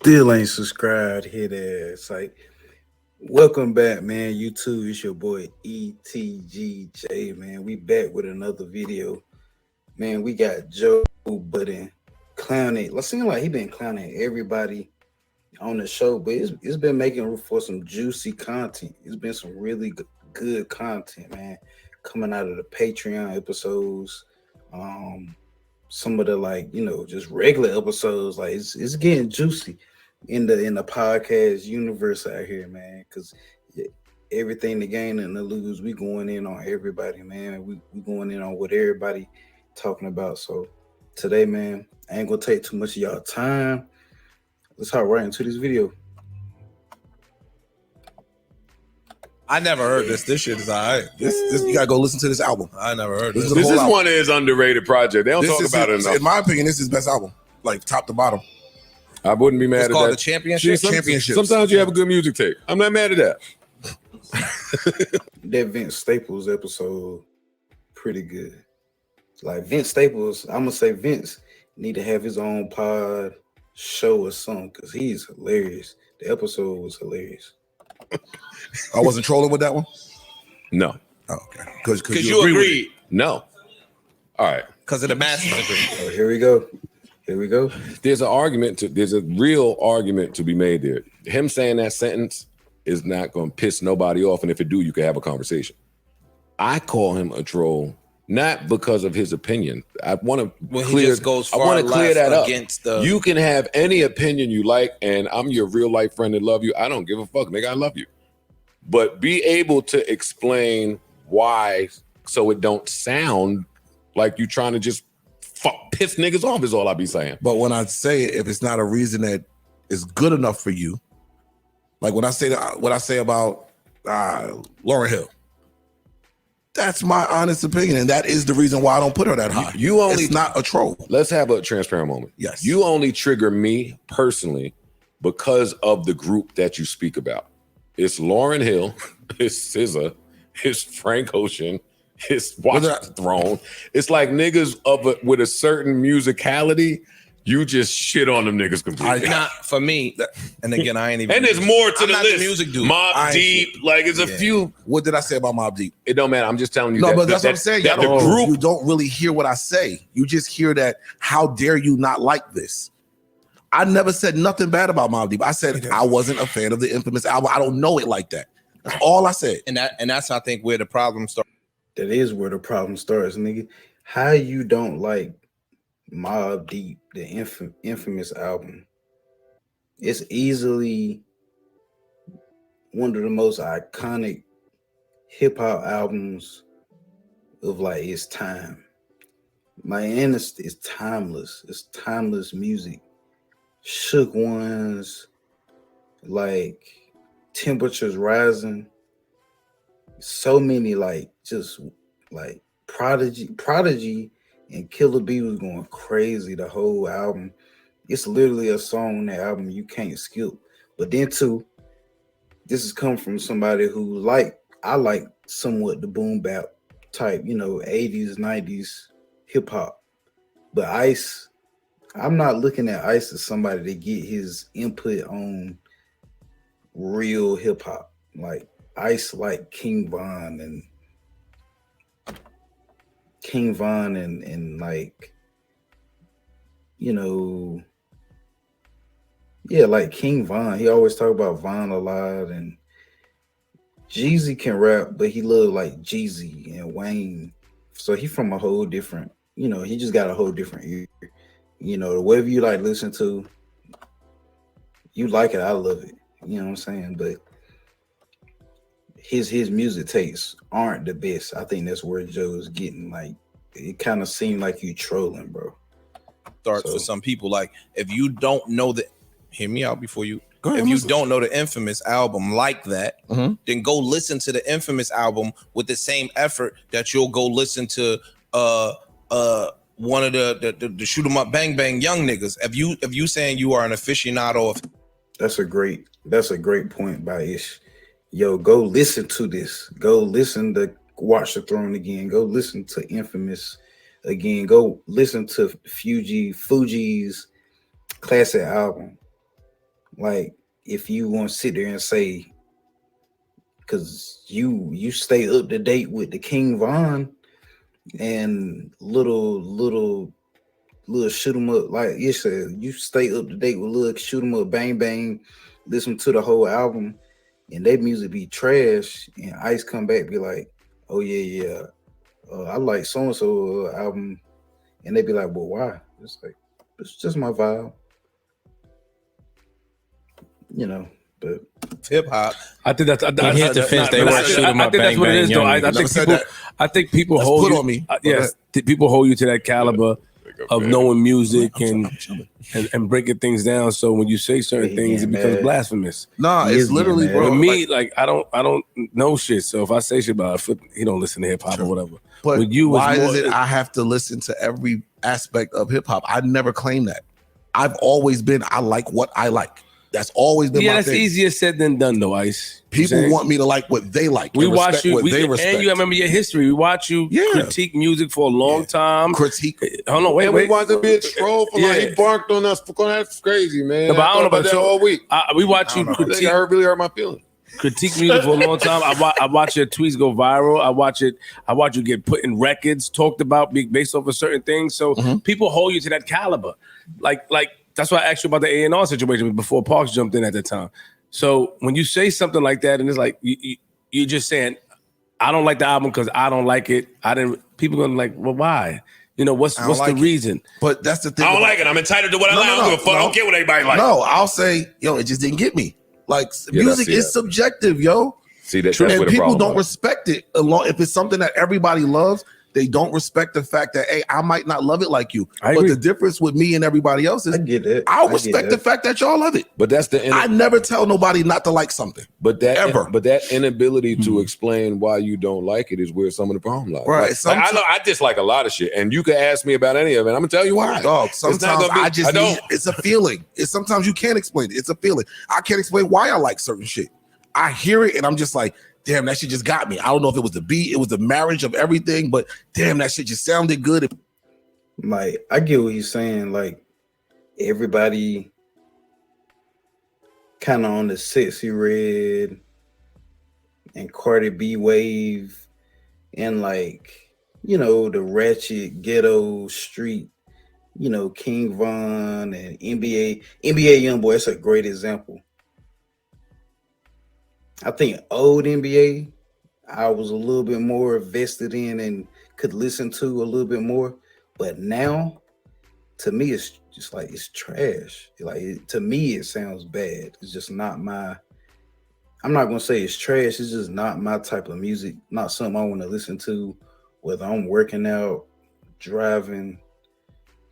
Still ain't subscribed, hit ass. Like, welcome back, man. You too. It's your boy ETGJ, man. We back with another video. Man, we got Joe Budden clowning. It seems like he been clowning everybody on the show, but it's been making room for some juicy content. It's been some really good content, man, coming out of the Patreon episodes. Some of the just regular episodes, like it's getting juicy in the podcast universe out here, man. Because everything to gain and to lose, we going in on everybody, man. We going in on what everybody talking about. So today, man, I ain't gonna take too much of y'all time. Let's hop right into this video. I never heard this. This shit is all right. This you gotta go listen to this album. I never heard this. This is one of his underrated projects. They don't talk about it enough. In my opinion, this is his best album, like top to bottom. I wouldn't be mad at that. It's called the Championship. Sometimes you have a good music tape. I'm not mad at that. That Vince Staples episode, pretty good. Like Vince Staples, I'm gonna say Vince need to have his own pod show or something because he's hilarious. The episode was hilarious. I wasn't trolling with that one. No. Oh, okay. Because you agreed. No. All right. Because of the master's degree. Oh, here we go. There's a real argument to be made there. Him saying that sentence is not going to piss nobody off, and if it do, you can have a conversation. I call him a troll not because of his opinion. I want to clear that up. You can have any opinion you like, and I'm your real life friend and love you. I don't give a fuck, nigga. I love you. But be able to explain why so it don't sound like you trying to just piss niggas off is all I be saying. But when I say it, if it's not a reason that is good enough for you, like when I say what I say about Lauryn Hill, that's my honest opinion, and that is the reason why I don't put her that high. It's not a troll. Let's have a transparent moment. Yes. You only trigger me personally because of the group that you speak about. It's Lauryn Hill, it's SZA, it's Frank Ocean, it's Watch the Throne. It's like niggas with a certain musicality. You just shit on them niggas completely. Not for me. And again, I ain't even. And there's more to the list. The music dude. Mobb Deep, like it's a few. What did I say about Mobb Deep? It don't matter. I'm just telling you. No, but that's what I'm saying. That the group, you don't really hear what I say. You just hear that. How dare you not like this? I never said nothing bad about Mobb Deep. I said I wasn't a fan of the infamous album. I don't know it like that. That's all I said. And that's I think where the problem starts. That is where the problem starts, nigga. How you don't like Mobb Deep, the infamous album? It's easily one of the most iconic hip hop albums of like its time. And it's timeless. It's timeless music. Shook Ones, like Temperatures Rising. So many Prodigy and Killer B was going crazy the whole album. It's literally a song on that album you can't skip. But then too, this is coming from somebody who I like somewhat the boom bap type, 80s, 90s hip hop. But ICE, I'm not looking at ICE as somebody to get his input on real hip hop. Like ICE, like King Von and like, like King Von. He always talk about Von a lot, and Jeezy can rap, but he love like Jeezy and Wayne. So he from a whole different, he just got a whole different ear. Whatever you like listen to, you like it, I love it. You know what I'm saying? But his music tastes aren't the best. I think that's where Joe's getting, like, it kind of seemed like you trolling, bro. Starts for some people, like, if you don't know hear me out before you. If you don't know the infamous album like that, then go listen to the infamous album with the same effort that you'll go listen to one of the shoot 'em up bang bang young niggas. If you saying you are an aficionado of, that's a great point by Ish. Yo, go listen to this. Go listen to Watch the Throne again. Go listen to Infamous again. Go listen to Fuji's classic album. Like if you want to sit there and say, because you stay up to date with the King Von and little shoot 'em up, like you said, you stay up to date with little shoot 'em up, bang bang, listen to the whole album, and that music be trash, and Ice come back be like, oh yeah, I like so and so album, and they be like, well, why? It's like it's just my vibe, you know. But hip hop. I think that's. In his defense, they weren't shoot 'em I up, think that's bang, what it bang, is, though. young. I think people Let's hold put you on me. Yes, people hold you to that caliber of knowing music and breaking things down. So when you say certain things, it becomes blasphemous. Nah, He it's is literally, getting mad. bro. For me, like I don't know shit. So if I say shit about it, he don't listen to hip hop or whatever. But With you, why it's more- is it I have to listen to every aspect of hip hop? I never claimed that. I've always been, I like what I like. That's always been my that's thing. easier said than done, though, Ice. People want me to like what they like. We and watch respect you, what they respect. and you remember your history. We watch you critique music for a long time. Critique. Hold on, wait. We wanted to be a troll for like Yeah. he barked on us. That's crazy, man. No, but I don't know about that you. all week. We watch you I critique. really hurt my feelings. Critique music for a long time. I watch your tweets go viral. I watch you get put in records, talked about based off of certain things. So people hold you to that caliber. Like that's why I asked you about the A&R situation before Parks jumped in at the time. So when you say something like that, and it's like you're just saying, I don't like the album because I don't like it. People gonna like, well, why? You know, what's the reason? But that's the thing. I don't like it. I'm entitled to what I like. I don't give a fuck. I don't care what everybody likes. No, I'll say, yo, it just didn't get me. Like music is subjective, yo. See that's And where the people problem don't is. respect it. If it's something that everybody loves, they don't respect the fact that, hey, I might not love it like you. I But agree. the difference with me and everybody else is I get it. I'll I get respect the that. fact that y'all love it. But that's the I never tell nobody not to like something. But that Ever. But that inability to explain why you don't like it is where some of the problem lies. Right. I dislike a lot of shit, and you can ask me about any of it. I'm gonna tell you why. Dog, It's not sometimes gonna be- I just I don't. need, it's a feeling. It's sometimes you can't explain it. It's a feeling. I can't explain why I like certain shit. I hear it and I'm just like, damn, that shit just got me. I don't know if it was the beat, it was the marriage of everything, but damn, that shit just sounded good. Like I get what he's saying. Like everybody kind of on the Sexy Red and Cardi B wave, and like the ratchet ghetto street. King Von and NBA YoungBoy. That's a great example. I think old NBA, I was a little bit more vested in and could listen to a little bit more. But now, to me, it's just like it's trash. To me, it sounds bad. It's just not my. I'm not gonna say it's trash. It's just not my type of music. Not something I want to listen to, whether I'm working out, driving,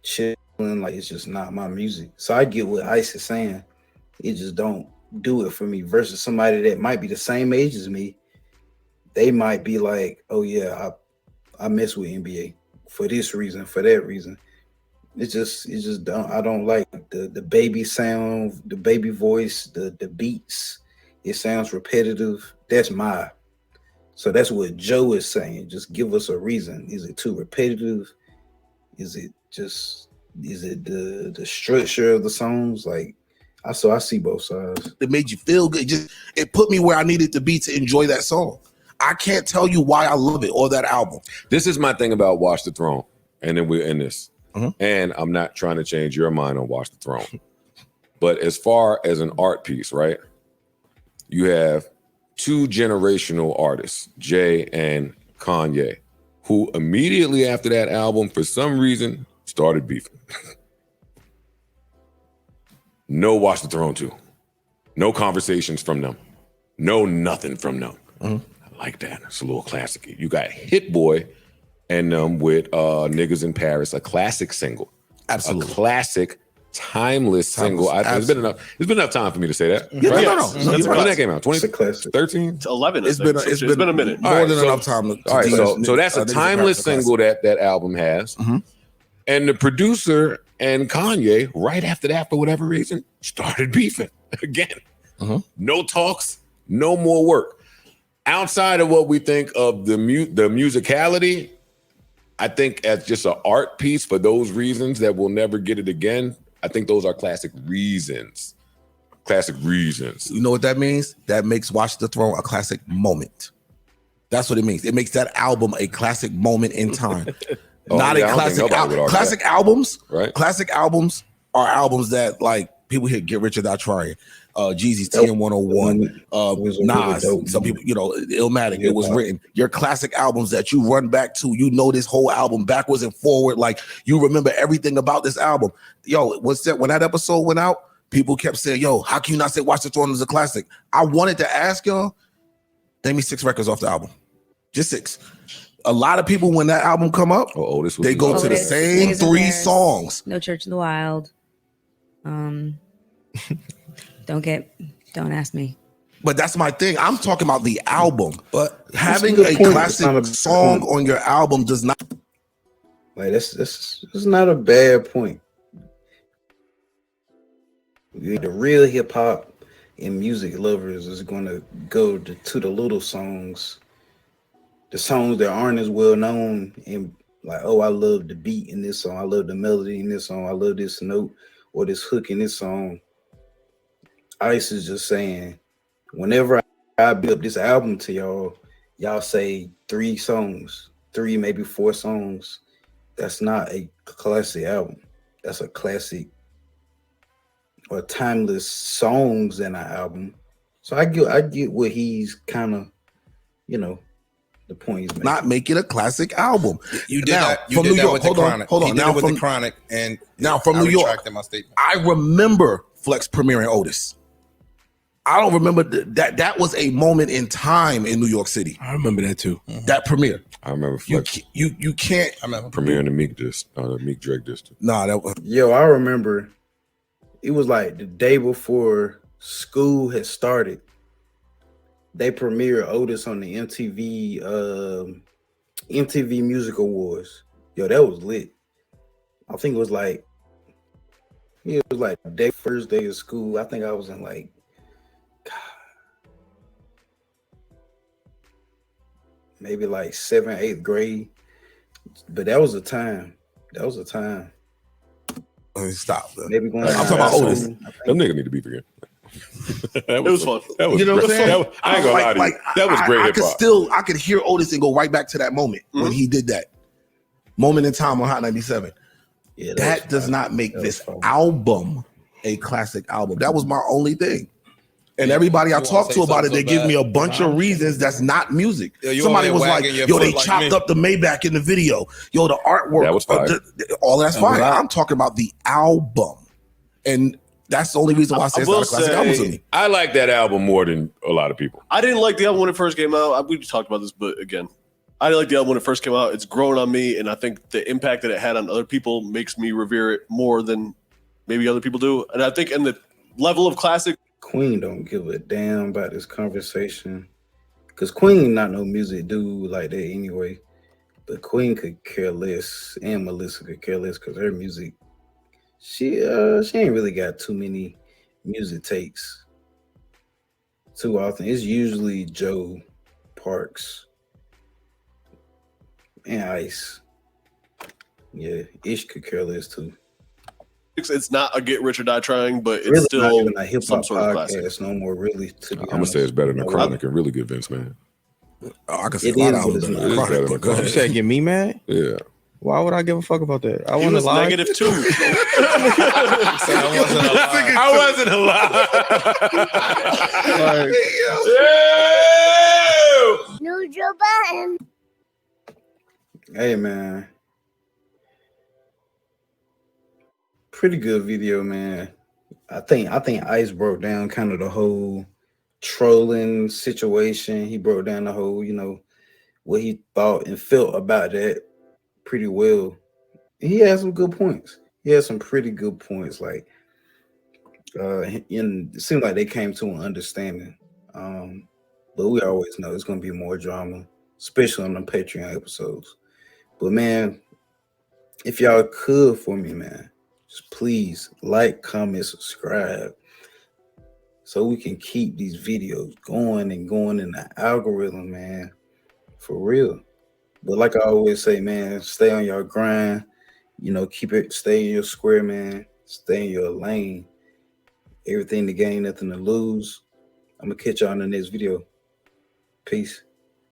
chilling. Like it's just not my music. So I get what Ice is saying. It just don't do it for me. Versus somebody that might be the same age as me. They might be like, oh yeah, I mess with NBA for this reason, for that reason. It's just I don't like the baby sound, the baby voice, the beats. It sounds repetitive. That's so that's what Joe is saying. Just give us a reason. Is it too repetitive? Is it the structure of the songs? Like I see both sides. It made you feel good. It put me where I needed to be to enjoy that song. I can't tell you why I love it or that album. This is my thing about Watch the Throne, and then we're in this. And I'm not trying to change your mind on Watch the Throne. But as far as an art piece, right? You have two generational artists, Jay and Kanye, who immediately after that album, for some reason, started beefing. No Watch the Throne 2. No conversations from them. No nothing from them. I like that. It's a little classic. You got Hit Boy and them with Niggas in Paris, a classic single. Absolutely. A classic, timeless single. It's been enough time for me to say that. Yeah, right? no. When that came out? It's a classic. 2013? To 11. It's been a minute. More than enough time. All right, so that's a timeless single that album has. And the producer and Kanye, right after that, for whatever reason, started beefing again. No talks, no more work. Outside of what we think of the musicality, I think as just an art piece for those reasons that we'll never get it again, I think those are classic reasons. classic reasons. You know what that means? That makes Watch the Throne a classic moment. That's what it means. It makes that album a classic moment in time. Not a classic album. Classic albums, right? Classic albums are albums that like people hear Get Rich or Die Trying. Jeezy's TM 101, Nas, some people, Illmatic, it was written. Your classic albums that you run back to, this whole album backwards and forward, like you remember everything about this album. Yo, when that episode went out, people kept saying, yo, how can you not say Watch the Throne is a classic? I wanted to ask y'all, name me 6 records off the album. Just 6. A lot of people, when that album come up, they go to the same 3 songs. No Church in the Wild. Don't ask me. But that's my thing. I'm talking about the album. But having a classic song on your album does not. Like that's not a bad point. The real hip hop and music lovers is going to go to the little songs, the songs that aren't as well known, and like, oh, I love the beat in this song, I love the melody in this song, I love this note or this hook in this song. ICE is just saying, whenever I build this album to y'all say 3 songs, 3 maybe 4 songs. That's not a classic album. That's a classic or timeless songs in an album. So I get what he's kind of, the point he's making. Not make it a classic album. You did that. You did that with the Chronic. Hold on. Now with the Chronic, and now from New York, my statement. I remember Flex premiering Otis. I don't remember that was a moment in time in New York City. I remember that too. Mm-hmm. That premiere. I remember Flex. You can't. I remember premiering the Meek Drake disc. Nah, that was. Yo, I remember. It was like the day before school had started. They premiered Otis on the MTV Music Awards. Yo, that was lit. I think it was like the first day of school. I think I was in like, maybe like 7th, 8th grade. But that was a time. Let me stop. Maybe going. I'm talking about Otis. Them niggas need to be forgiven. It was fun. That was, you know what I'm saying? I ain't gonna lie to you. That was great. I could hear Otis and go right back to that moment when he did that moment in time on Hot 97. Yeah, that does not make this album a classic album. That was my only thing. And everybody I talked to about it, they give me a bunch of reasons that's not music. Somebody was like, yo, they chopped up the Maybach in the video. Yo, the artwork. That was fine. All that's fine. I'm talking about the album. And that's the only reason why I say it's not a classic album to me. I like that album more than a lot of people. I didn't like the album when it first came out. We talked about this, but again, I didn't like the album when it first came out. It's grown on me, and I think the impact that it had on other people makes me revere it more than maybe other people do. And I think in the level of classic, Queen don't give a damn about this conversation, because Queen not no music dude like that anyway. But Queen could care less, and Melissa could care less, because her music, she ain't really got too many music takes too often. It's usually Joe, Parks, and Ice. Yeah, Ish could care less too. it's not a Get Rich or Die Trying, but it's really still not even a hip some hop sort of classic. podcast no more. Really, to be I'm gonna say it's better than Chronic and really good Vince, man. I can say a lot of albums better than Chronic, but go You ahead. said get me mad? Yeah. Why would I give a fuck about that? I He want to was lie. negative too. I wasn't alive. New Joe Budden. Hey man, pretty good video, man. I think Ice broke down kind of the whole trolling situation. He broke down the whole, what he thought and felt about that pretty well. He had some good points. He had some pretty good points. Like, it seemed like they came to an understanding. But we always know it's gonna be more drama, especially on the Patreon episodes. But man, if y'all could for me, man, just please like, comment, subscribe, so we can keep these videos going in the algorithm, man, for real. But like I always say, man, stay on your grind. Stay in your square, man. Stay in your lane. Everything to gain, nothing to lose. I'm gonna catch y'all in the next video. Peace.